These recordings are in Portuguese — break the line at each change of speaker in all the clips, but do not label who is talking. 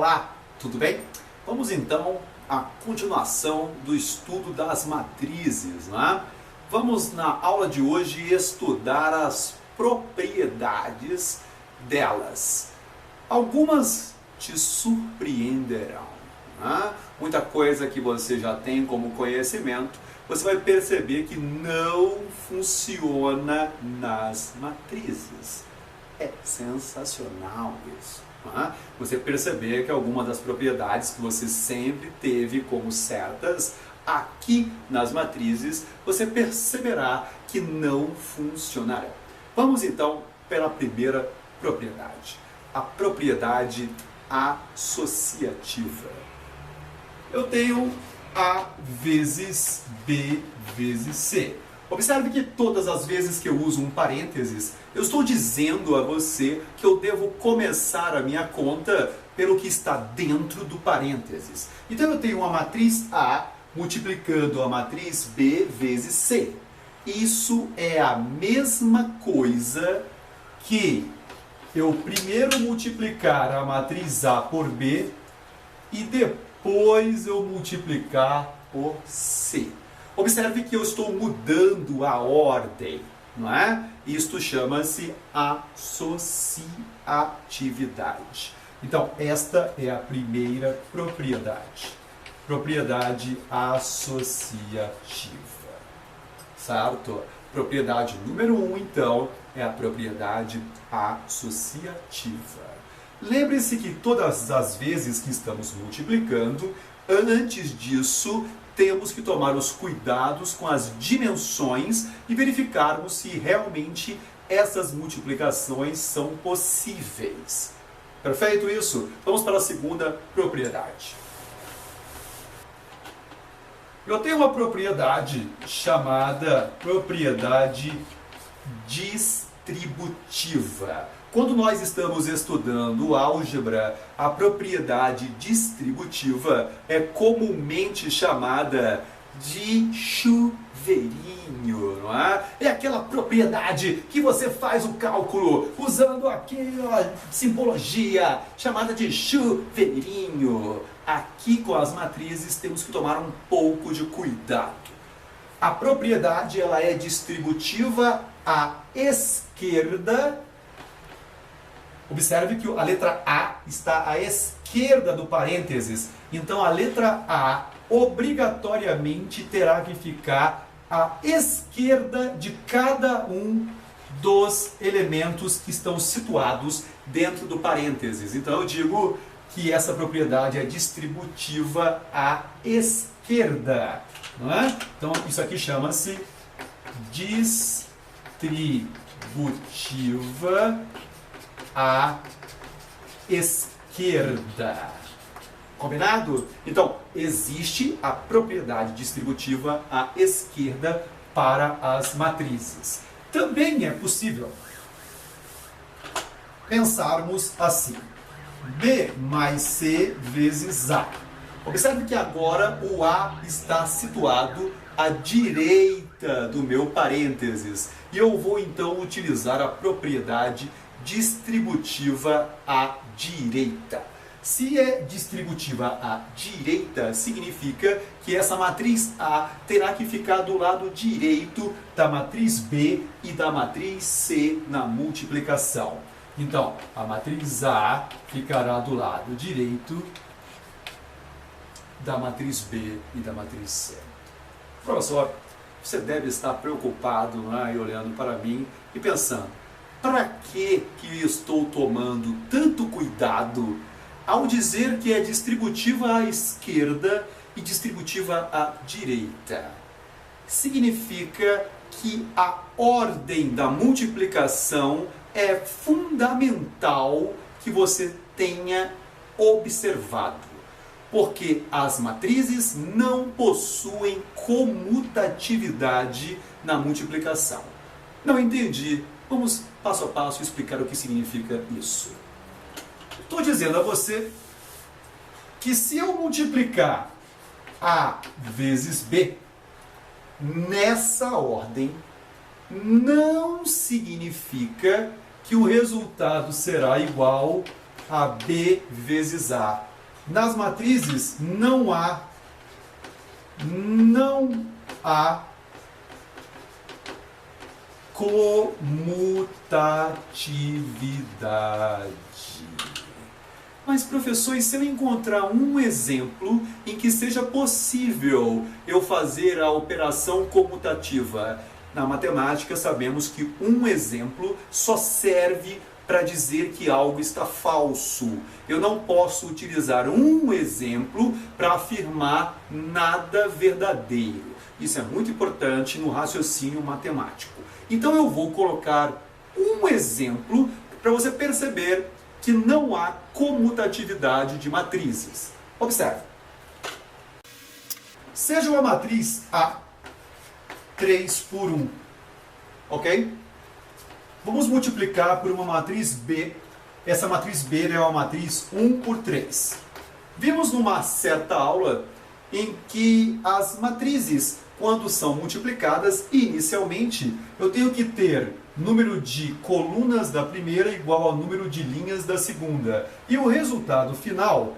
Olá, tudo bem? Vamos então à continuação do estudo das matrizes, né? Vamos na aula de hoje estudar as propriedades delas. Algumas te surpreenderão, né? Muita coisa que você já tem como conhecimento, você vai perceber que não funciona nas matrizes. É sensacional isso. Você perceber que algumas das propriedades que você sempre teve como certas, aqui nas matrizes, você perceberá que não funcionarão. Vamos então pela primeira propriedade, a propriedade associativa. Eu tenho A vezes B vezes C. Observe que todas as vezes que eu uso um parênteses, eu estou dizendo a você que eu devo começar a minha conta pelo que está dentro do parênteses. Então eu tenho a matriz A multiplicando a matriz B vezes C. Isso é a mesma coisa que eu primeiro multiplicar a matriz A por B e depois eu multiplicar por C. Observe que eu estou mudando a ordem, não é? Isto chama-se associatividade. Então, esta é a primeira propriedade. Propriedade associativa. Certo? Propriedade número 1, então, é a propriedade associativa. Lembre-se que todas as vezes que estamos multiplicando, antes disso, temos que tomar os cuidados com as dimensões e verificarmos se realmente essas multiplicações são possíveis. Perfeito isso? Vamos para a segunda propriedade. Eu tenho uma propriedade chamada propriedade distributiva. Quando nós estamos estudando álgebra, a propriedade distributiva é comumente chamada de chuveirinho, não é? É aquela propriedade que você faz o cálculo usando aquela simbologia chamada de chuveirinho. Aqui com as matrizes temos que tomar um pouco de cuidado. A propriedade ela é distributiva à esquerda. Observe que a letra A está à esquerda do parênteses. Então a letra A obrigatoriamente terá que ficar à esquerda de cada um dos elementos que estão situados dentro do parênteses. Então eu digo que essa propriedade é distributiva à esquerda, não é? Então isso aqui chama-se distributiva à esquerda. Combinado? Então, existe a propriedade distributiva à esquerda para as matrizes. Também é possível pensarmos assim: B mais C vezes A. Observe que agora o A está situado à direita do meu parênteses. E eu vou então utilizar a propriedade distributiva à direita. Se é distributiva à direita, significa que essa matriz A terá que ficar do lado direito da matriz B e da matriz C na multiplicação. Então, a matriz A ficará do lado direito da matriz B e da matriz C. Professor, você deve estar preocupado, né, e olhando para mim e pensando: para que estou tomando tanto cuidado ao dizer que é distributiva à esquerda e distributiva à direita? Significa que a ordem da multiplicação é fundamental que você tenha observado, porque as matrizes não possuem comutatividade na multiplicação. Não entendi? Vamos passo a passo explicar o que significa isso. Estou dizendo a você que se eu multiplicar A vezes B nessa ordem, não significa que o resultado será igual a B vezes A. nas matrizes não há comutatividade. Mas, professor, e se eu encontrar um exemplo em que seja possível eu fazer a operação comutativa? Na matemática, sabemos que um exemplo só serve para dizer que algo está falso. Eu não posso utilizar um exemplo para afirmar nada verdadeiro. Isso é muito importante no raciocínio matemático. Então eu vou colocar um exemplo para você perceber que não há comutatividade de matrizes. Observe. Seja uma matriz A 3 por 1, ok? Vamos multiplicar por uma matriz B. Essa matriz B é uma matriz 1 por 3. Vimos numa certa aula em que as matrizes, quando são multiplicadas, inicialmente eu tenho que ter número de colunas da primeira igual ao número de linhas da segunda. E o resultado final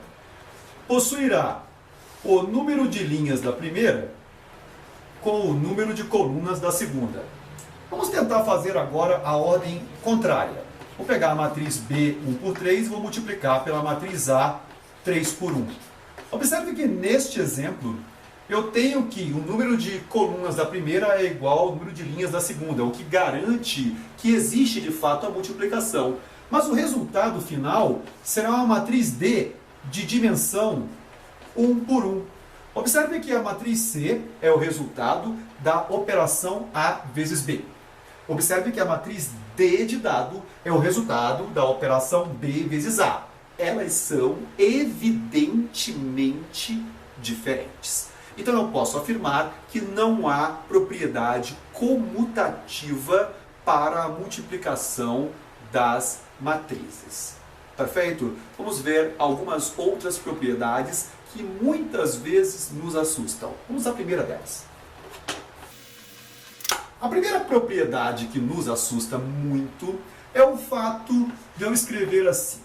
possuirá o número de linhas da primeira com o número de colunas da segunda. Vamos tentar fazer agora a ordem contrária. Vou pegar a matriz B 1 por 3 e vou multiplicar pela matriz A 3 por 1. Observe que neste exemplo eu tenho que o número de colunas da primeira é igual ao número de linhas da segunda, o que garante que existe de fato a multiplicação. Mas o resultado final será uma matriz D de dimensão 1 por 1. Observe que a matriz C é o resultado da operação A vezes B. Observe que a matriz D de dado é o resultado da operação B vezes A. Elas são evidentemente diferentes. Então eu posso afirmar que não há propriedade comutativa para a multiplicação das matrizes. Perfeito? Vamos ver algumas outras propriedades que muitas vezes nos assustam. Vamos à primeira delas. A primeira propriedade que nos assusta muito é o fato de eu escrever assim: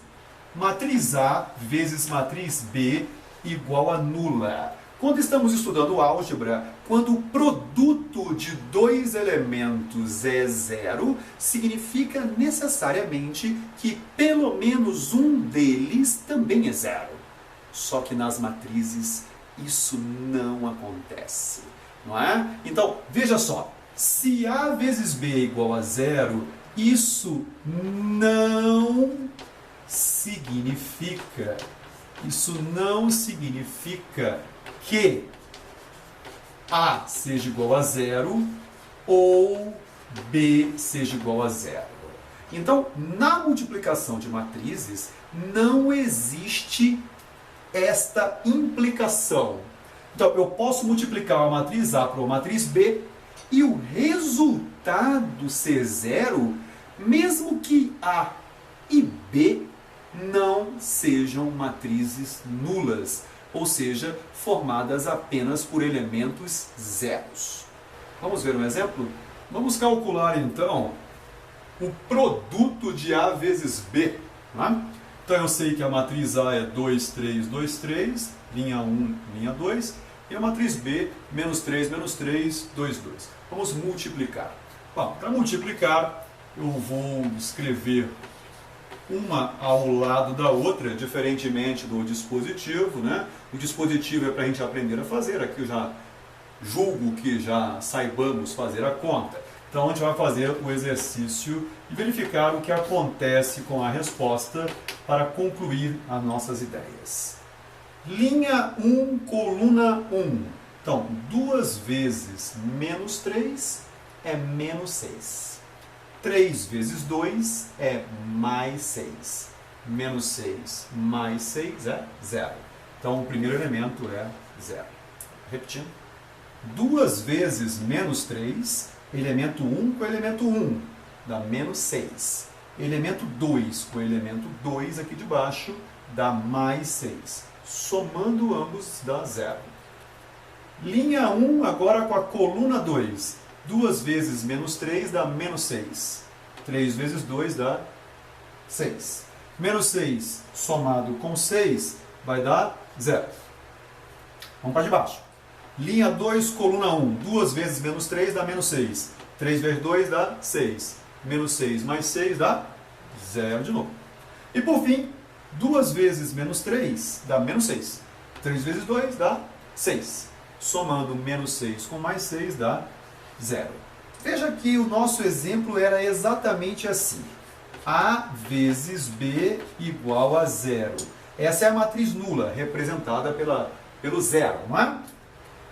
matriz A vezes matriz B igual a nula. Quando estamos estudando álgebra, quando o produto de dois elementos é zero, significa necessariamente que pelo menos um deles também é zero. Só que nas matrizes isso não acontece, não é? Então, veja só, se A vezes B é igual a zero, isso não significa que A seja igual a zero ou B seja igual a zero. Então, na multiplicação de matrizes, não existe esta implicação. Então, eu posso multiplicar uma matriz A por uma matriz B e o resultado ser zero, mesmo que A e B não sejam matrizes nulas, ou seja, formadas apenas por elementos zeros. Vamos ver um exemplo? Vamos calcular então o produto de A vezes B. Né? Então eu sei que a matriz A é 2, 3, 2, 3, linha 1, linha 2, e a matriz B, menos 3, 2, 2. Vamos multiplicar. Bom, para multiplicar, eu vou escrever uma ao lado da outra, diferentemente do dispositivo, né? O dispositivo é para a gente aprender a fazer, aqui eu já julgo que já saibamos fazer a conta. Então a gente vai fazer o exercício e verificar o que acontece com a resposta para concluir as nossas ideias. Linha 1, coluna 1. Então, 2 vezes menos 3 é menos 6. 3 vezes 2 é mais 6. Menos 6 mais 6 é 0. Então, o primeiro elemento é 0. Repetindo. 2 vezes menos 3, elemento 1 com elemento 1, dá menos 6. Elemento 2 com elemento 2 aqui de baixo, dá mais 6. Somando ambos, dá 0. Linha 1 agora com a coluna 2. 2 vezes menos 3 dá menos 6. 3 vezes 2 dá 6. Menos 6 somado com 6 vai dar 0. Vamos para de baixo. Linha 2, coluna 1. 2 vezes menos 3 dá menos 6. 3 vezes 2 dá 6. Menos 6 mais 6 dá 0 de novo. E por fim, 2 vezes menos 3 dá menos 6. 3 vezes 2 dá 6. Somando menos 6 com mais 6 dá 0. Veja que o nosso exemplo era exatamente assim. A vezes B igual a 0. Essa é a matriz nula, representada pelo 0, não é?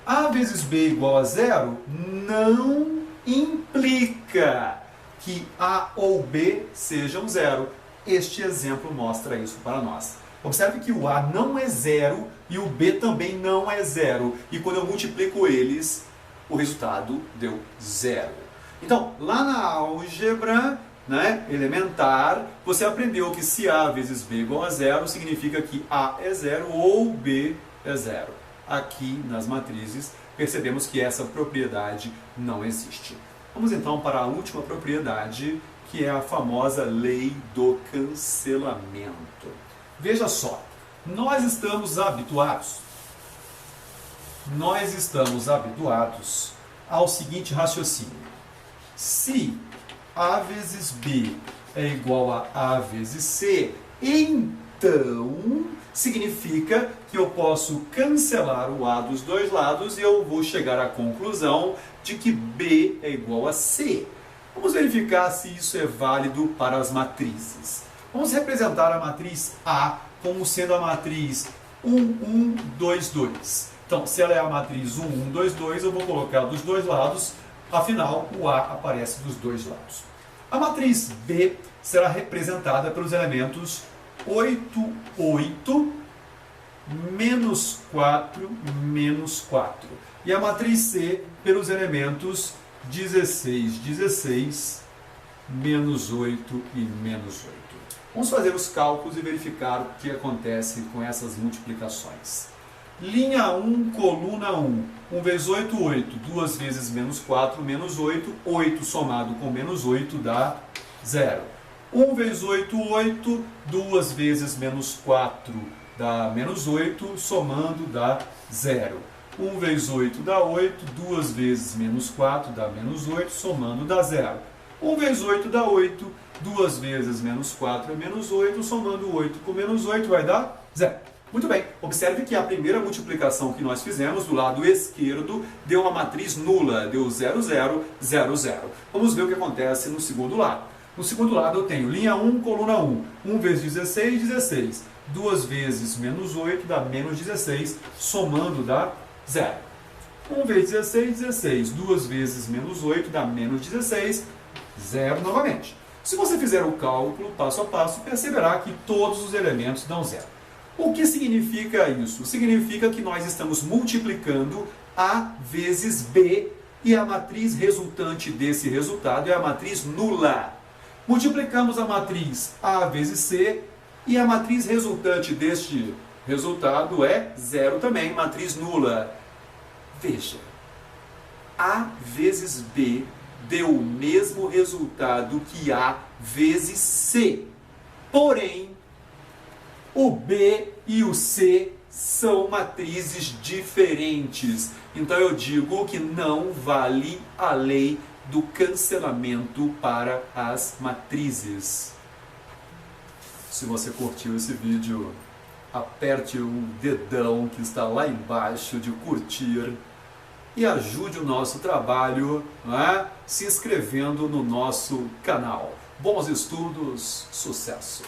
A vezes B igual a 0 não implica que A ou B sejam 0. Este exemplo mostra isso para nós. Observe que o A não é 0 e o B também não é 0. E quando eu multiplico eles, o resultado deu 0. Então, lá na álgebra, né, elementar, você aprendeu que se A vezes B igual a 0, significa que A é 0 ou B é 0. Aqui nas matrizes, percebemos que essa propriedade não existe. Vamos então para a última propriedade, que é a famosa lei do cancelamento. Veja só, nós estamos habituados ao seguinte raciocínio. Se A vezes B é igual a A vezes C, então significa que eu posso cancelar o A dos dois lados e eu vou chegar à conclusão de que B é igual a C. Vamos verificar se isso é válido para as matrizes. Vamos representar a matriz A como sendo a matriz 1, 1, 2, 2. Então, se ela é a matriz 1, 1, 2, 2, eu vou colocar dos dois lados, afinal, o A aparece dos dois lados. A matriz B será representada pelos elementos 8, 8, menos 4, menos 4. E a matriz C pelos elementos 16, 16, menos 8 e menos 8. Vamos fazer os cálculos e verificar o que acontece com essas multiplicações. Linha 1, coluna 1. 1 vezes 8, 8. 2 vezes menos 4, menos 8. 8 somado com menos 8 dá 0. 1 vezes 8, 8. 2 vezes menos 4 dá menos 8. Somando dá 0. 1 vezes 8 dá 8. 2 vezes menos 4 dá menos 8. Somando dá 0. 1 vezes 8 dá 8. 2 vezes menos 4 é menos 8. Somando 8 com menos 8 vai dar 0. Muito bem, observe que a primeira multiplicação que nós fizemos do lado esquerdo deu uma matriz nula, deu 0, 0, 0, 0. Vamos ver o que acontece no segundo lado. No segundo lado eu tenho linha 1, coluna 1. 1 vezes 16, 16. 2 vezes menos 8 dá menos 16, somando dá 0. 1 vezes 16, 16. 2 vezes menos 8 dá menos 16, 0 novamente. Se você fizer o cálculo passo a passo, perceberá que todos os elementos dão 0. O que significa isso? Significa que nós estamos multiplicando A vezes B e a matriz resultante desse resultado é a matriz nula. Multiplicamos a matriz A vezes C e a matriz resultante deste resultado é 0 também, matriz nula. Veja, A vezes B deu o mesmo resultado que A vezes C. Porém, o B e o C são matrizes diferentes. Então eu digo que não vale a lei do cancelamento para as matrizes. Se você curtiu esse vídeo, aperte o dedão que está lá embaixo de curtir e ajude o nosso trabalho, não é? Se inscrevendo no nosso canal. Bons estudos, sucesso!